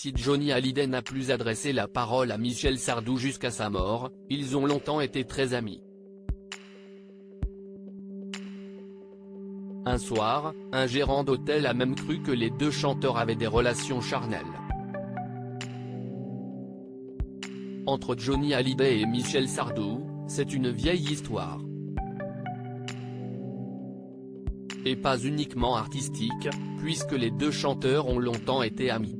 Si Johnny Hallyday n'a plus adressé la parole à Michel Sardou jusqu'à sa mort, ils ont longtemps été très amis. Un soir, un gérant d'hôtel a même cru que les deux chanteurs avaient des relations charnelles. Entre Johnny Hallyday et Michel Sardou, c'est une vieille histoire. Et pas uniquement artistique, puisque les deux chanteurs ont longtemps été amis.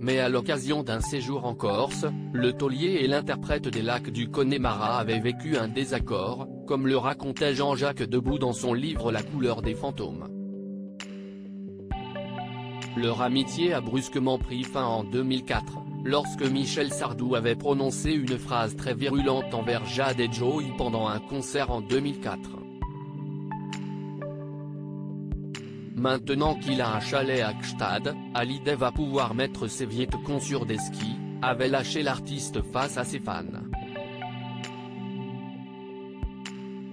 Mais à l'occasion d'un séjour en Corse, le taulier et l'interprète des lacs du Connemara avaient vécu un désaccord, comme le racontait Jean-Jacques Debout dans son livre La couleur des fantômes. Leur amitié a brusquement pris fin en 2004, lorsque Michel Sardou avait prononcé une phrase très virulente envers Jade et Joey pendant un concert en 2004. Maintenant qu'il a un chalet à Gstad, Hallyday va pouvoir mettre ses Vietcong sur des skis, avait lâché l'artiste face à ses fans.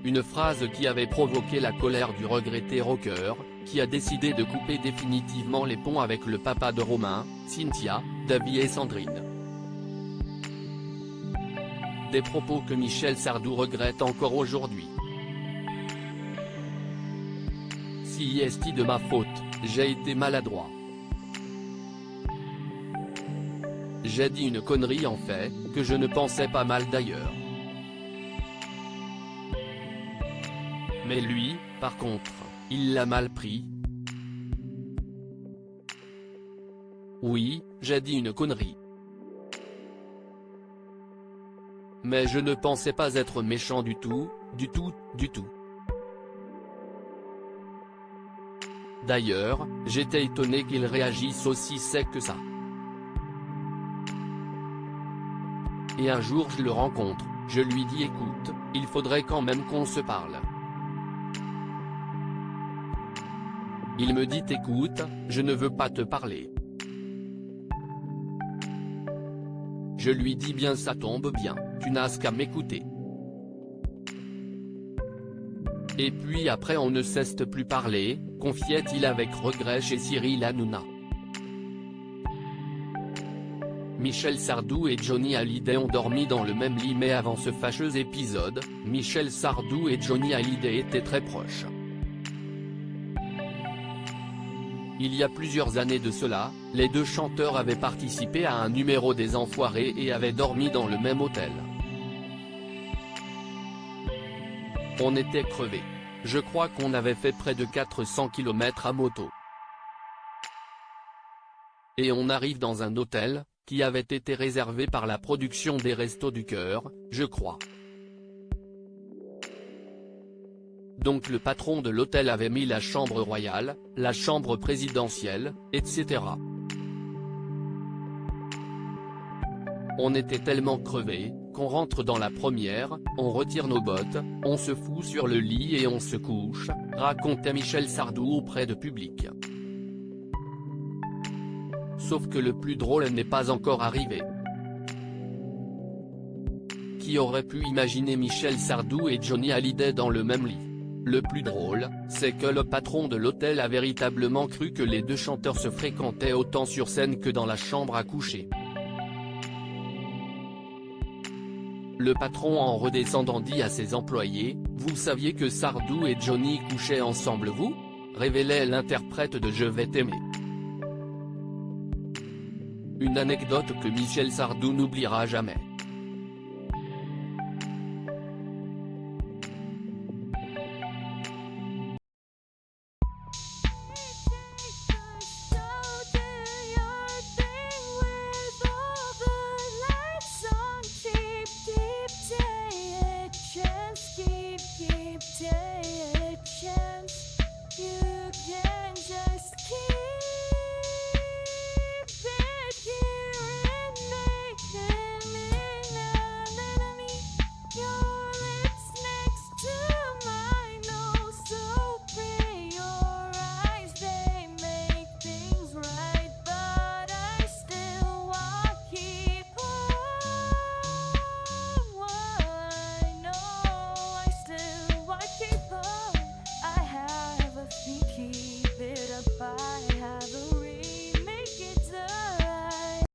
Une phrase qui avait provoqué la colère du regretté rocker, qui a décidé de couper définitivement les ponts avec le papa de Romain, Cynthia, Davy et Sandrine. Des propos que Michel Sardou regrette encore aujourd'hui. Si est de ma faute, j'ai été maladroit. J'ai dit une connerie en fait, que je ne pensais pas mal d'ailleurs. Mais lui, par contre, il l'a mal pris. Oui, j'ai dit une connerie. Mais je ne pensais pas être méchant du tout, du tout, du tout. D'ailleurs, j'étais étonné qu'il réagisse aussi sec que ça. Et un jour je le rencontre, je lui dis écoute, il faudrait quand même qu'on se parle. Il me dit écoute, je ne veux pas te parler. Je lui dis bien ça tombe bien, tu n'as qu'à m'écouter. Et puis après on ne cesse de plus parler, confiait-il avec regret chez Cyril Hanouna. Michel Sardou et Johnny Hallyday ont dormi dans le même lit mais avant ce fâcheux épisode, Michel Sardou et Johnny Hallyday étaient très proches. Il y a plusieurs années de cela, les deux chanteurs avaient participé à un numéro des Enfoirés et avaient dormi dans le même hôtel. On était crevés. Je crois qu'on avait fait près de 400 km à moto. Et on arrive dans un hôtel, qui avait été réservé par la production des Restos du Cœur, je crois. Donc le patron de l'hôtel avait mis la chambre royale, la chambre présidentielle, etc. On était tellement crevés, qu'on rentre dans la première, on retire nos bottes, on se fout sur le lit et on se couche, racontait Michel Sardou auprès de public. Sauf que le plus drôle n'est pas encore arrivé. Qui aurait pu imaginer Michel Sardou et Johnny Hallyday dans le même lit? Le plus drôle, c'est que le patron de l'hôtel a véritablement cru que les deux chanteurs se fréquentaient autant sur scène que dans la chambre à coucher. Le patron en redescendant dit à ses employés, « Vous saviez que Sardou et Johnny couchaient ensemble vous ?» révélait l'interprète de Je vais t'aimer. Une anecdote que Michel Sardou n'oubliera jamais.